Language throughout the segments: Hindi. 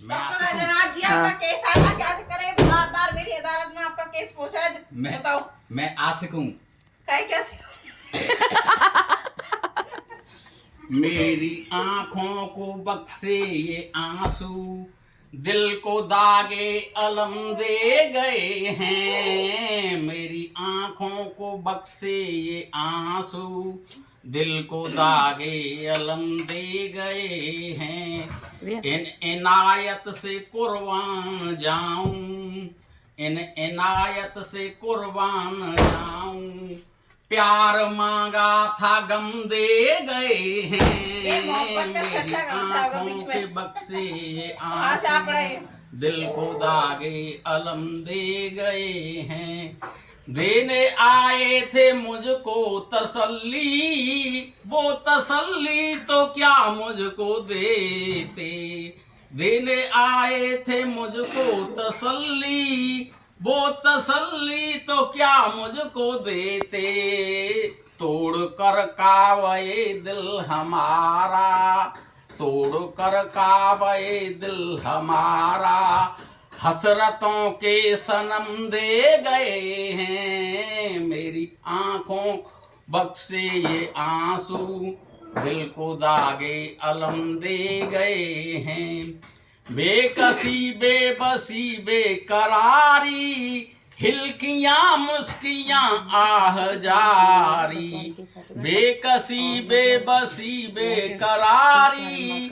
मैं जी आपका केस आया, क्या करे? बार बार मेरी अदालत में आपका केस पहुंचा है। बताओ। मैं आशिक हूँ। कैसे? मेरी आंखों को बख्शे ये आंसू, दिल को दागे अलम दे गए हैं। मेरी आंखों को बख्शे ये आंसू, दिल को दागे अलम दे गए हैं। इन इनायत से कुर्बान जाऊं, इन इनायत से कुर्बान जाऊं। प्यार मांगा था गम दे गए हैं। मेरी आंखों के बक्से आंसू, दिल को दागे अलम दे गए हैं। देने आए थे मुझको तसल्ली, वो तसल्ली तो क्या मुझको देते। देने आए थे मुझको तसल्ली, वो तसल्ली तो क्या मुझको देते। तोड़ कर कावए दिल हमारा, तोड़ कर कावए दिल हमारा, हसरतों के सनम दे गए हैं। मेरी आंखों बख्शे ये आंसू, दिल को दागे अलम दे गए हैं। बेकसी बेबसी बेकरारी, हिलकियां मुस्कियां आह जारी। बेकसी बेबसी बेकरारी,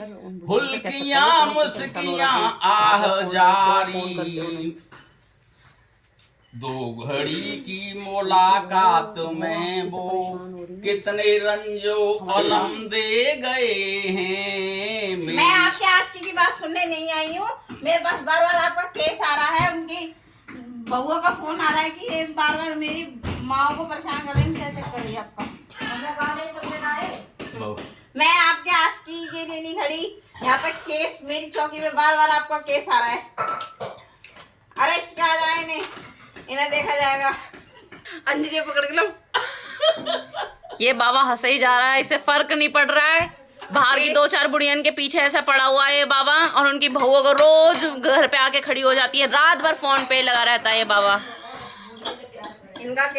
हुल्कियां मुस्कियां आह जारी। दो घड़ी की मुलाकात में वो कितने रंजो अलम दे गए हैं। मैं आपके आस्की की बात सुनने नहीं आई हूँ। मेरे पास बार बार आपका केस आ रहा है, उनकी बहुआ का फोन आ रहा है कि ये बार बार मेरी माँ को परेशान कर रही है। क्या चक्कर है आपका? मैं आपके आस्की के लिए नहीं खड़ी यहाँ पे। केस मेरी चौकी में बार बार आपका केस आ रहा है। अरेस्ट किया जाए इन्हें देखा जाएगा। अंजलि पकड़ के लो। ये बाबा हंसे ही जा रहा है, इसे फर्क नहीं पड़ रहा है। बाहर की 2-4 बुढ़ियन के पीछे ऐसा पड़ा हुआ है ये बाबा, और उनकी बहुओं को रोज घर पे आके खड़ी हो जाती है। रात भर फोन पे लगा रहता है ये बाबा।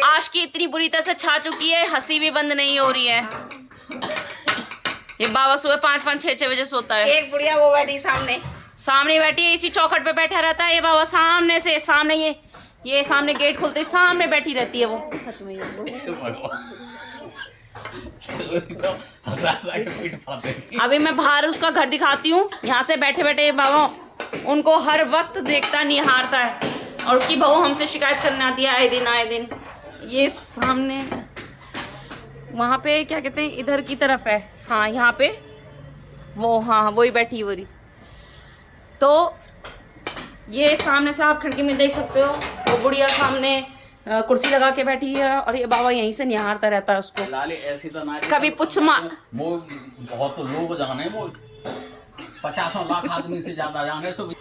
आज की इतनी बुरी तरह से छा चुकी है, हंसी भी बंद नहीं हो रही है। ये बाबा सुबह 5-5, 6-6 बजे सोता है। एक बुढ़िया वो बैठी सामने बैठी है, इसी चौखट पे बैठा रहता है ये बाबा। सामने से सामने ये सामने गेट खुलते सामने बैठी रहती है वो। सच में अभी मैं बाहर उसका घर दिखाती हूँ। यहाँ से बैठे बैठे बाबा उनको हर वक्त देखता निहारता है, और उसकी बहू हमसे शिकायत करने आती है आए दिन। ये सामने वहाँ पे क्या कहते हैं, इधर की तरफ है। हाँ यहाँ पे वो, हाँ वही बैठी वही। तो ये सामने से आप खिड़की में देख सकते हो, वो बुढ़िया सामने कुर्सी लगा के बैठी है, और ये बाबा यहीं से निहारता रहता है उसको। लाले ऐसी तो ना कभी पुछ मार, बहुत लोग जाने, वो 50 लाख आदमी से ज्यादा जाने सब।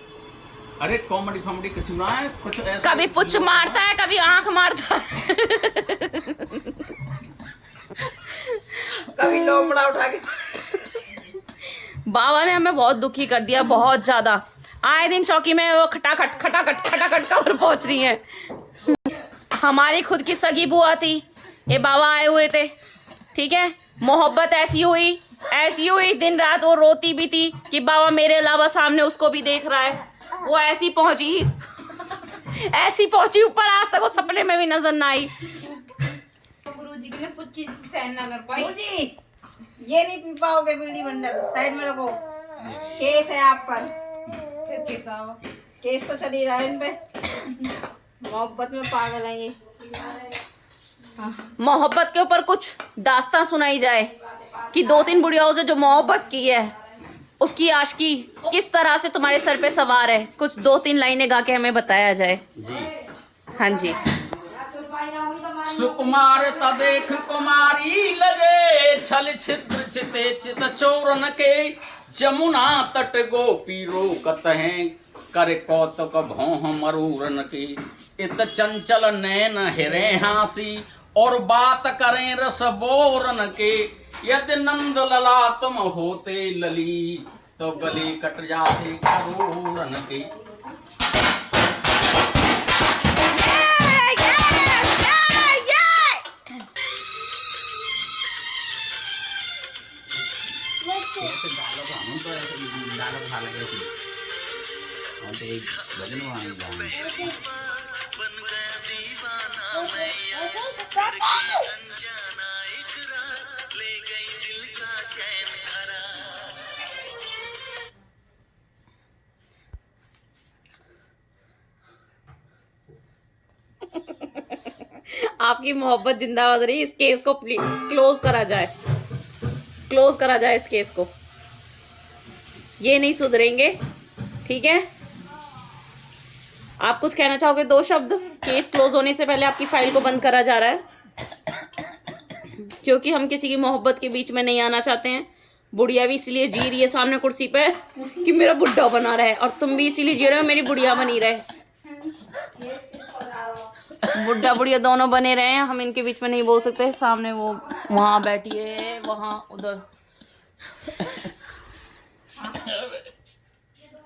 अरे कॉमेडी फॉमेडी कुछ ना है, कुछ ऐसा। कभी पुछ मारता है, कभी आंख मारता है। कभी लोमड़ा उठा के। बाबा ने हमें बहुत दुखी कर दिया, बहुत ज्यादा। आए दिन चौकी में वो खटाखट कवर पहुंच रही है। हमारी खुद की सगी बुआ थी, ये बाबा आए हुए थे, ठीक है। मोहब्बत ऐसी हुई दिन रात वो रोती भी थी कि बाबा मेरे अलावा सामने उसको भी देख रहा है। वो ऐसी पहुंची ऊपर, आज तक वो सपने में भी नजर ना आई। गुरुजी ने 25 सहन ना कर पाई। ये नहीं पी पाओगे बीड़ी बंडल, साइड में रखो। केस है आप पर। फिर कैसा हुआ? केस तो चल ही रहा है इन पे। मोहब्बत में पागल है ये। मोहब्बत के ऊपर कुछ दास्तां सुनाई जाए कि 2-3 बुढ़ियाओं से जो मोहब्बत की है उसकी आशिकी किस तरह से तुम्हारे सर पे सवार है। कुछ 2-3 लाइनें गा के हमें बताया जाए जी। हाँ जी। सुकुमार तदेख कुमारी लगे, छल छिद्र चिते चित चोरन के। जमुना तट गोपी रोकत हैं, करे कौतुक भौह मरूरन की। इत चंचल नैन हिरे हासी, और बात करें रस बोरन के। यदि नंद लला तुम होते लली, तो गले कट जाते करोड़ चौरन के। ऐसे डालो तो हम तो ऐसे डालो खा लगे थी हम तो एक भजन वहाँ गाने। आपकी मोहब्बत जिंदाबाद रही। इस केस को क्लोज करा जाए, क्लोज करा जाए इस केस को। ये नहीं सुधरेंगे, ठीक है। आप कुछ कहना चाहोगे? 2 शब्द। केस क्लोज होने से पहले आपकी फाइल को बंद करा जा रहा है क्योंकि हम किसी की मोहब्बत के बीच में नहीं आना चाहते हैं। बुढ़िया भी इसलिए जी रही है सामने कुर्सी पे कि मेरा बुढ़ा बना रहे, और तुम भी इसीलिए जी रहे हो मेरी बुढ़िया बनी रहे। बुढ़ा बुढ़िया दोनों बने रहे हैं, हम इनके बीच में नहीं बोल सकते। सामने वो वहाँ बैठी है, वहाँ उधर।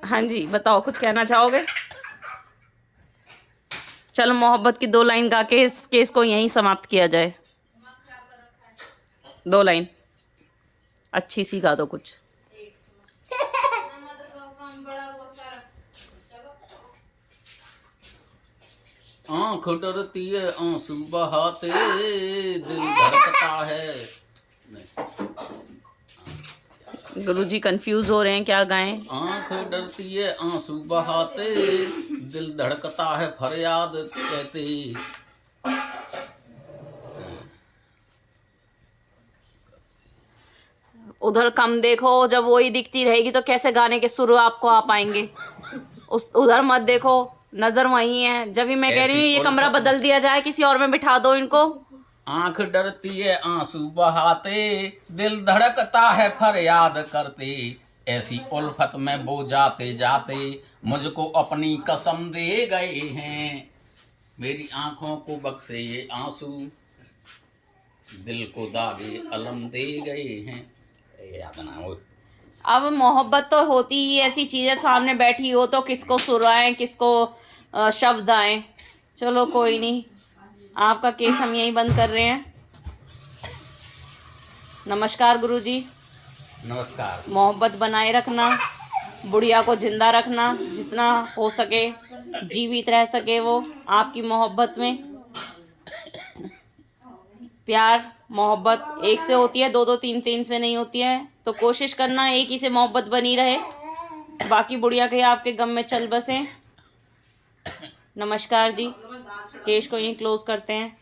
हाँ जी, बताओ, कुछ कहना चाहोगे? चलो मोहब्बत की 2 लाइन गा के इस केस को यहीं समाप्त किया जाए। 2 लाइन अच्छी सी गा दो कुछ। आँख डरती है आंसू बहाते दिल धड़कता है। गुरुजी कंफ्यूज हो रहे हैं, क्या गाएं? आँख डरती है आंसू बहाते दिल धड़कता है फरियाद कहते। उधर कम देखो, जब वही दिखती रहेगी तो कैसे गाने के सुर आपको आ पाएंगे? उस उधर मत देखो, नजर वही है। जब भी मैं कह रही हूँ ये कमरा बदल दिया जाए, किसी और में बिठा दो इनको। आँख डरती है आंसू बहाते दिल धड़कता है फरियाद करते। ऐसी उल्फत में वो जाते जाते मुझको अपनी कसम दे गए हैं। मेरी आंखों को बख्शे ये आंसू दिल को दागे अलम दे गए हैं। याद ना हो। अब मोहब्बत तो होती ही ऐसी चीज़ है, सामने बैठी हो तो किसको सुर आए, किसको शब्द आए। चलो कोई नहीं, आपका केस हम यहीं बंद कर रहे हैं। नमस्कार गुरुजी। नमस्कार। मोहब्बत बनाए रखना, बुढ़िया को जिंदा रखना, जितना हो सके जीवित रह सके वो आपकी मोहब्बत में। प्यार मोहब्बत एक से होती है, 2-2 3-3 से नहीं होती है। तो कोशिश करना एक ही से मोहब्बत बनी रहे, बाकी बुढ़िया के आपके गम में चल बसें। नमस्कार जी, केस को यहीं क्लोज करते हैं।